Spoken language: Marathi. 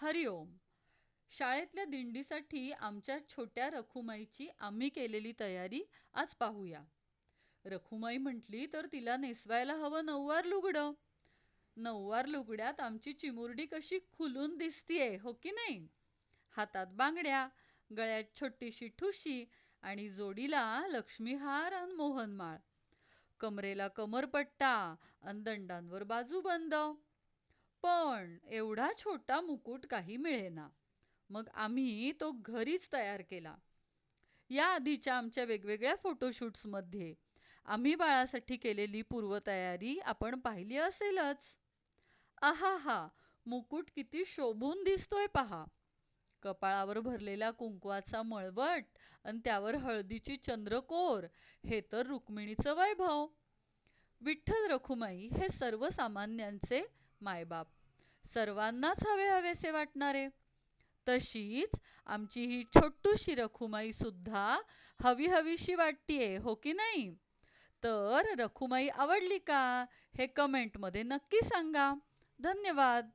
हरिओम. शाळेतल्या दिंडीसाठी आमच्या छोट्या रखुमाईची आम्ही केलेली तयारी आज पाहूया. रखुमाई म्हटली तर तिला नेसवायला हवं नऊवार लुगडं. नऊवार लुगड्यात आमची चिमुरडी कशी खुलून दिसतीये, हो की नाही? हातात बांगड्या, गळ्यात छोटीशी ठुशी आणि जोडीला लक्ष्मीहार आणि मोहनमाळ. कमरेला कमरपट्टा आणि दंडांवर बाजूबंद. पण एवढा छोटा मुकुट काही मिळेना. मग आम्ही तो घरीच तयार केला. या आधीच्या आमच्या वेगवेगळ्या फोटोशूट्समध्ये आम्ही बाळासाठी केलेली पूर्वतयारी आपण पाहिली असेलच. आहाहा, मुकुट किती शोभून दिसतोय पहा. कपाळावर भरलेला कुंकवाचा मळवट आणि त्यावर हळदीची चंद्रकोर, हे तर रुक्मिणीचं वैभव. विठ्ठल रखुमाई हे सर्वसामान्यांचे मायबाप, सर्वांनाच हवे हवेसे वाटणारे. तशीच आमची ही छोटूशी रखुमाई सुद्धा हवी हवीशी वाटतीये, हो की नाही? तर रखुमाई आवडली का हे कमेंटमध्ये नक्की सांगा. धन्यवाद.